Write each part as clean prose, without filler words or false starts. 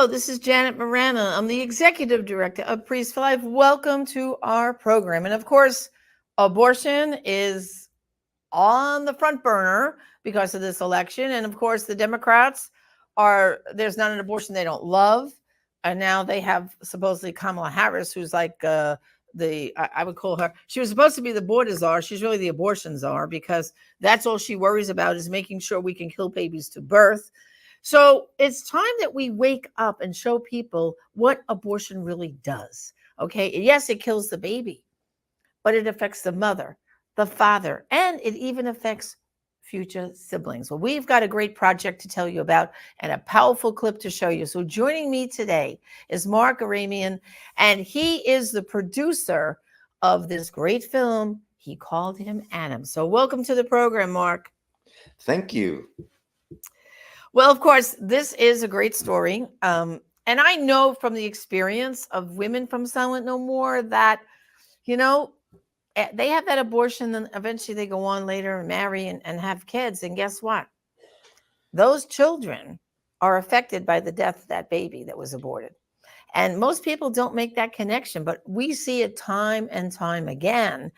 Hello, this is Janet Morana. I'm the executive director of Priest for Life. Welcome to our program. And of course, abortion is on the front burner because of this election. And of course, the Democrats there's not an abortion they don't love. And now they have supposedly Kamala Harris, who's like I would call her, she was supposed to be the border czar. She's really the abortion czar because that's all she worries about is making sure we can kill babies to birth. So it's time that we wake up and show people what abortion really does. Okay. Yes, it kills the baby, but it affects the mother, the father, and it even affects future siblings. Well, we've got a great project to tell you about and a powerful clip to show you. So joining me today is Marc Aramian, and he is the producer of this great film. He called him Adam. So welcome to the program, Marc. Thank you. Well, of course, this is a great story. And I know from the experience of women from Silent No More that, they have that abortion, then eventually they go on later and marry and have kids. And guess what? Those children are affected by the death of that baby that was aborted. And most people don't make that connection, but we see it time and time again.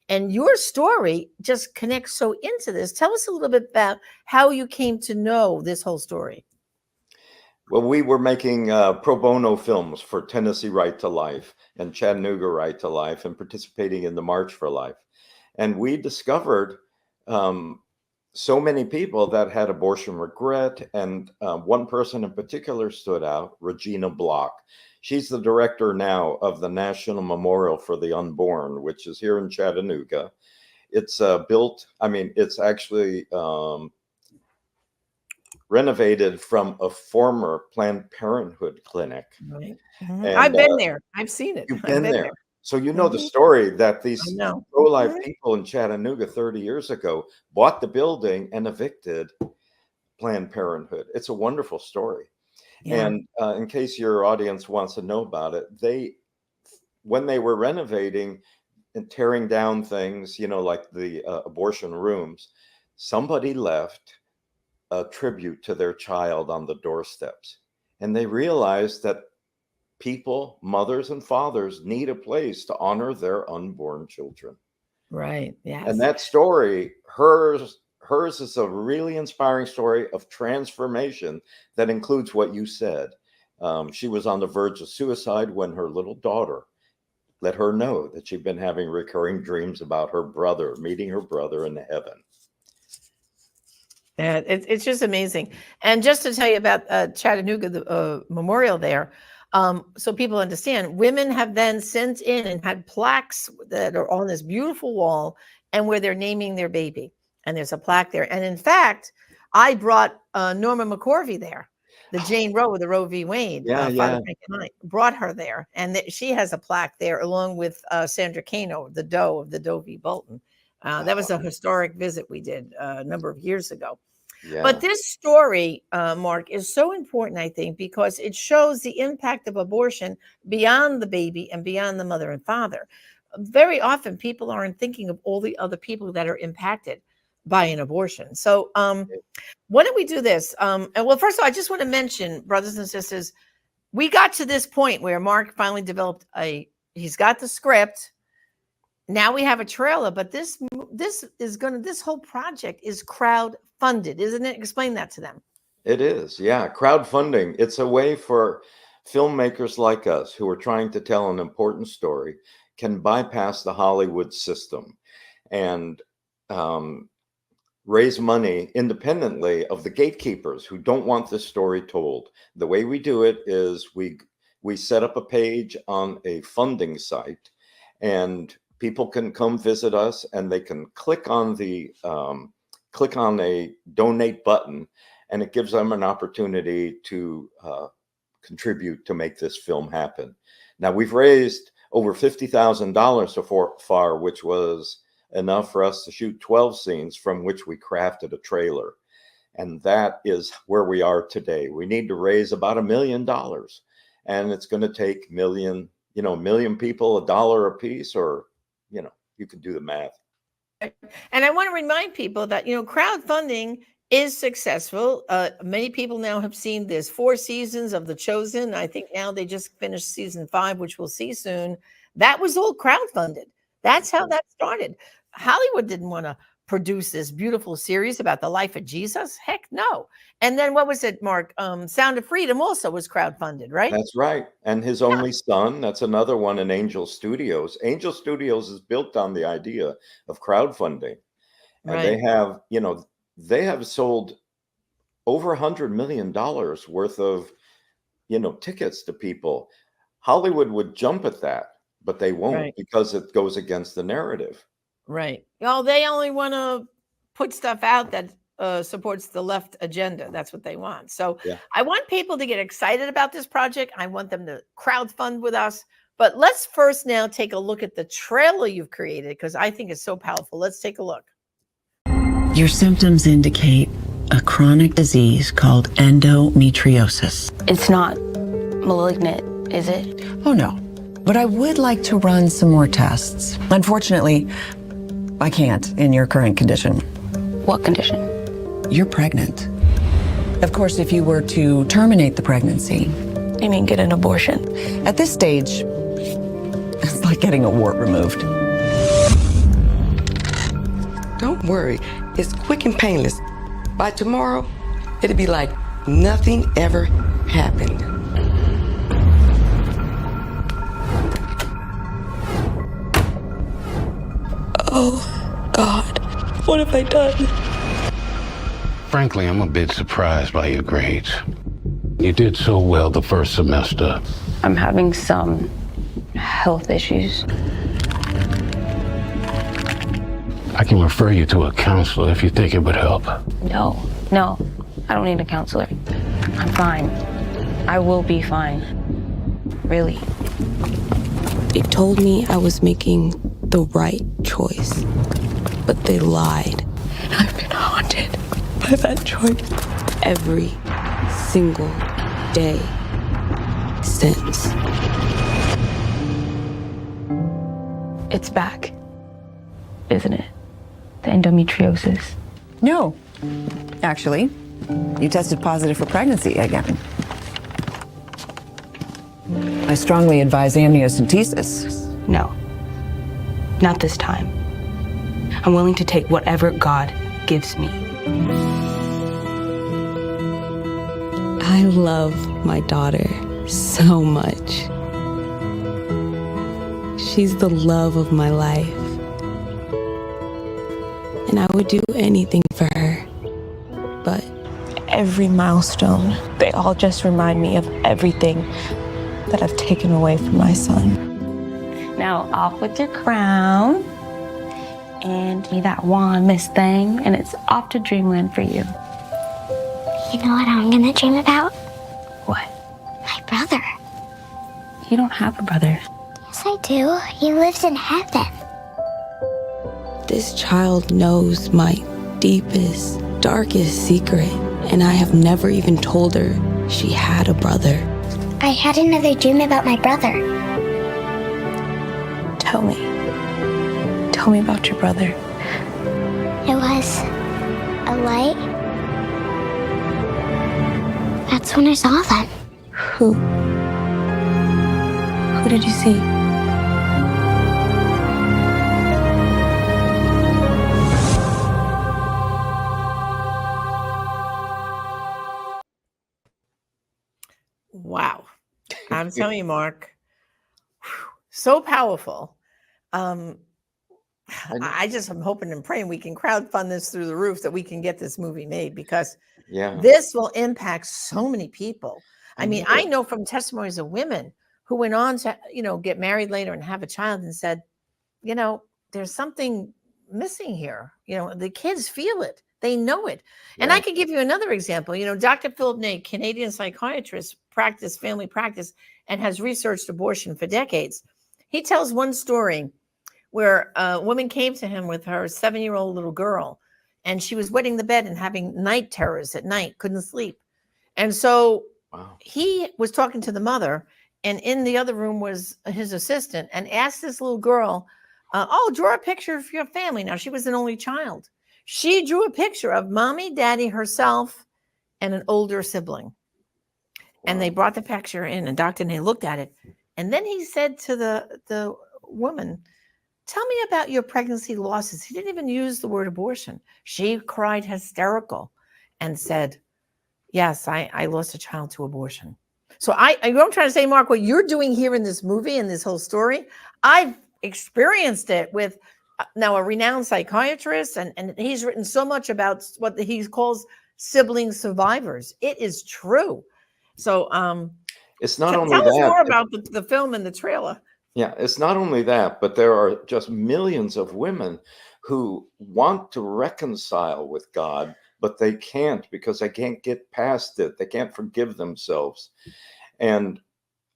And your story just connects so into this. Tell us a little bit about how you came to know this whole story. Well, we were making pro bono films for Tennessee Right to Life and Chattanooga Right to Life and participating in the March for Life. And we discovered so many people that had abortion regret. And one person in particular stood out, Regina Block. She's the director now of the National Memorial for the Unborn, which is here in Chattanooga. It's it's actually renovated from a former Planned Parenthood clinic. Right. Mm-hmm. I've been there. I've seen it. You've been there. So you know the story that these pro-life people in Chattanooga 30 years ago bought the building and evicted Planned Parenthood. It's a wonderful story. Yeah. And in case your audience wants to know about it, when they were renovating and tearing down things, like the abortion rooms, somebody left a tribute to their child on the doorsteps. And they realized that people, mothers and fathers, need a place to honor their unborn children. Right. Yes. And that story, hers is a really inspiring story of transformation that includes what you said. She was on the verge of suicide when her little daughter let her know that she'd been having recurring dreams about her brother, meeting her brother in heaven. Yeah, it's just amazing. And just to tell you about Chattanooga, the memorial there, so people understand, women have then sent in and had plaques that are on this beautiful wall and where they're naming their baby. And there's a plaque there. And in fact, I brought Norma McCorvey there, the Jane Roe with the Roe v. Wade. Father Frank and I brought her there. And she has a plaque there along with Sandra Cano, the Doe of the Doe v. Bolton. That was a historic visit we did a number of years ago. Yeah. But this story, Marc, is so important, I think, because it shows the impact of abortion beyond the baby and beyond the mother and father. Very often people aren't thinking of all the other people that are impacted by an abortion. So why don't we do this? And well, first of all, I just want to mention, brothers and sisters, we got to this point where Marc finally developed he's got the script. Now we have a trailer, but this whole project is crowd-funded, isn't it? Explain that to them. It is, yeah. Crowdfunding. It's a way for filmmakers like us who are trying to tell an important story can bypass the Hollywood system and raise money independently of the gatekeepers who don't want this story told. The way we do it is we set up a page on a funding site, and people can come visit us, and they can click on a donate button, and it gives them an opportunity to contribute to make this film happen. Now, we've raised over $50,000 so far, which was enough for us to shoot 12 scenes from which we crafted a trailer. And that is where we are today. We need to raise about $1 million, and it's going to take million people $1 a piece, or, you can do the math. And I want to remind people that, crowdfunding is successful. Many people now have seen there's 4 seasons of The Chosen. I think now they just finished season 5, which we'll see soon. That was all crowdfunded. That's how that started. Hollywood didn't want to produce this beautiful series about the life of Jesus. Heck no. And then what was it, Mark? Sound of Freedom also was crowdfunded, right? That's right. And his only son, that's another one in Angel Studios. Angel Studios is built on the idea of crowdfunding. And they have, they have sold over $100 million worth of, tickets to people. Hollywood would jump at that, but they won't because it goes against the narrative. Right. Well, they only want to put stuff out that supports the left agenda. That's what they want. So I want people to get excited about this project. I want them to crowdfund with us. But let's first now take a look at the trailer you've created, because I think it's so powerful. Let's take a look. Your symptoms indicate a chronic disease called endometriosis. It's not malignant, is it? Oh, no. But I would like to run some more tests. Unfortunately, I can't in your current condition. What condition? You're pregnant. Of course, if you were to terminate the pregnancy. You mean get an abortion? At this stage, it's like getting a wart removed. Don't worry, it's quick and painless. By tomorrow, it'll be like nothing ever happened. Oh, God, what have I done? Frankly, I'm a bit surprised by your grades. You did so well the first semester. I'm having some health issues. I can refer you to a counselor if you think it would help. No, I don't need a counselor. I'm fine. I will be fine. Really. They told me I was making the right choice, but they lied. I've been haunted by that choice every single day since. It's back, isn't it? The endometriosis. No, actually, you tested positive for pregnancy again. I strongly advise amniocentesis. No, not this time. I'm willing to take whatever God gives me. I love my daughter so much. She's the love of my life. And I would do anything for her. But every milestone, they all just remind me of everything that I've taken away from my son. Now off with your crown and be that wand, Miss Thing, and it's off to dreamland for you. You know what I'm gonna dream about? What? My brother. You don't have a brother. Yes, I do. He lives in heaven. This child knows my deepest, darkest secret, and I have never even told her she had a brother. I had another dream about my brother. Tell me. Tell me about your brother. It was a light. That's when I saw them. Who? Who did you see? Wow. I'm telling you, Mark, so powerful. I just am hoping and praying we can crowdfund this through the roof, that we can get this movie made, because this will impact so many people. I mean, I know from testimonies of women who went on to, get married later and have a child and said, there's something missing here. The kids feel it. They know it. And I could give you another example. Dr. Philip Ney, Canadian psychiatrist, practiced family practice and has researched abortion for decades. He tells one story where a woman came to him with her 7-year-old little girl, and she was wetting the bed and having night terrors at night, couldn't sleep. And so he was talking to the mother, and in the other room was his assistant, and asked this little girl, draw a picture of your family. Now, she was an only child. She drew a picture of mommy, daddy, herself, and an older sibling. And they brought the picture in, and Dr. Nay looked at it. And then he said to the woman, tell me about your pregnancy losses. He didn't even use the word abortion. She cried hysterical and said, yes, I lost a child to abortion. So I'm trying to say, Mark, what you're doing here in this movie and this whole story, I've experienced it with now a renowned psychiatrist, and he's written so much about what he calls sibling survivors. It is true. So it's not only tell us that, more about the film and the trailer. Yeah, it's not only that, but there are just millions of women who want to reconcile with God, but they can't because they can't get past it. They can't forgive themselves. And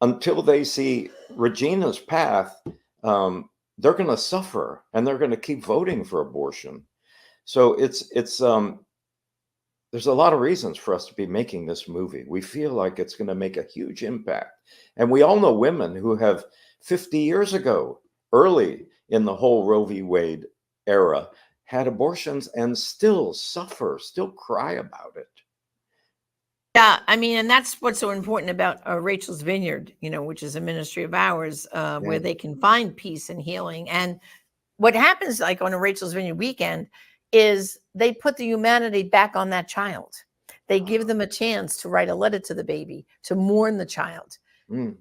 until they see Regina's path, they're going to suffer, and they're going to keep voting for abortion. So there's a lot of reasons for us to be making this movie. We feel like it's going to make a huge impact. And we all know women who have 50 years ago, early in the whole Roe v. Wade era, had abortions and still suffer, still cry about it. Yeah, I mean, and that's what's so important about Rachel's Vineyard, which is a ministry of ours, where they can find peace and healing. And what happens, like on a Rachel's Vineyard weekend, is they put the humanity back on that child. They give them a chance to write a letter to the baby, to mourn the child.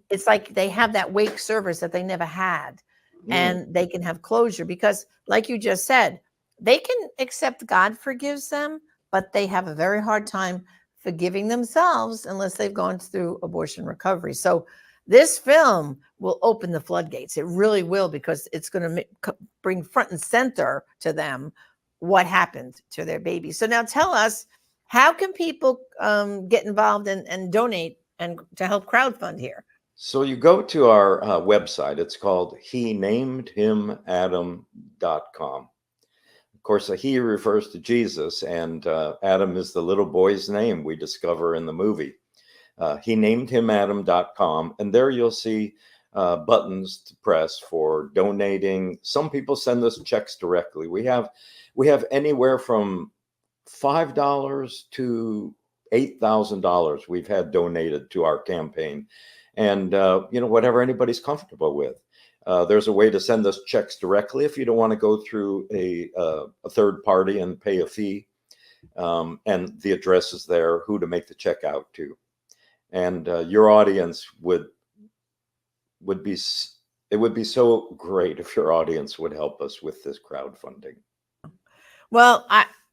It's like they have that wake service that they never had, and they can have closure because, like you just said, they can accept God forgives them, but they have a very hard time forgiving themselves unless they've gone through abortion recovery. So this film will open the floodgates. It really will, because it's going to bring front and center to them what happened to their baby. So now tell us, how can people get involved and donate and to help crowdfund here? So you go to our website. It's called henamedhimadam.com. Of course, he refers to Jesus, and Adam is the little boy's name we discover in the movie. henamedhimadam.com, and there you'll see buttons to press for donating. Some people send us checks directly. We have anywhere from $5 to $8,000 we've had donated to our campaign, and whatever anybody's comfortable with. There's a way to send us checks directly if you don't want to go through a third party and pay a fee. And the address is there, who to make the check out to. And your audience would be so great if your audience would help us with this crowdfunding. Well,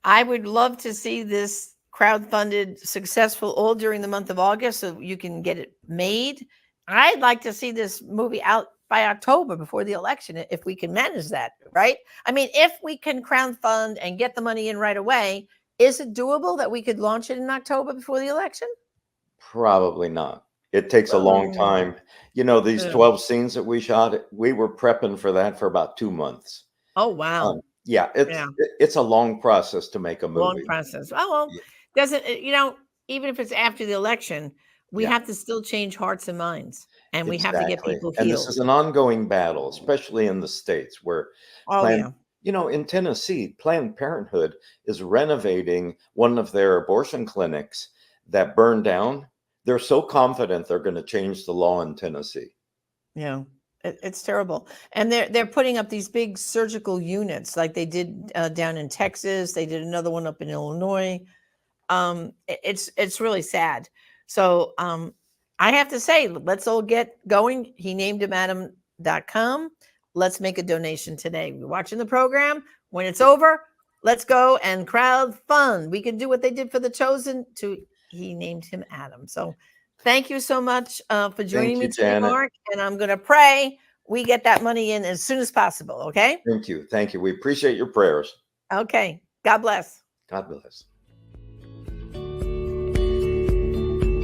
I would love to see this crowdfunded successful all during the month of August, so you can get it made. I'd like to see this movie out by October before the election, if we can manage that, right? I mean, if we can crowdfund and get the money in right away, is it doable that we could launch it in October before the election? Probably not. It takes a long time. These 12 scenes that we shot, we were prepping for that for about 2 months. Oh, wow. It's a long process to make a movie. Long process. Oh, well, doesn't, even if it's after the election, we have to still change hearts and minds, and we have to get people healed. And this is an ongoing battle, especially in the States where, in Tennessee, Planned Parenthood is renovating one of their abortion clinics that burned down. They're so confident they're going to change the law in Tennessee. Yeah. It's terrible. And they're putting up these big surgical units like they did down in Texas. They did another one up in Illinois. It's really sad. So I have to say, let's all get going. henamedhimadam.com. Let's make a donation today. We're watching the program. When it's over, let's go and crowdfund. We can do what they did for The Chosen He named him Adam. So thank you so much for joining me today, Mark. And I'm going to pray we get that money in as soon as possible. Okay. Thank you. We appreciate your prayers. Okay. God bless. God bless.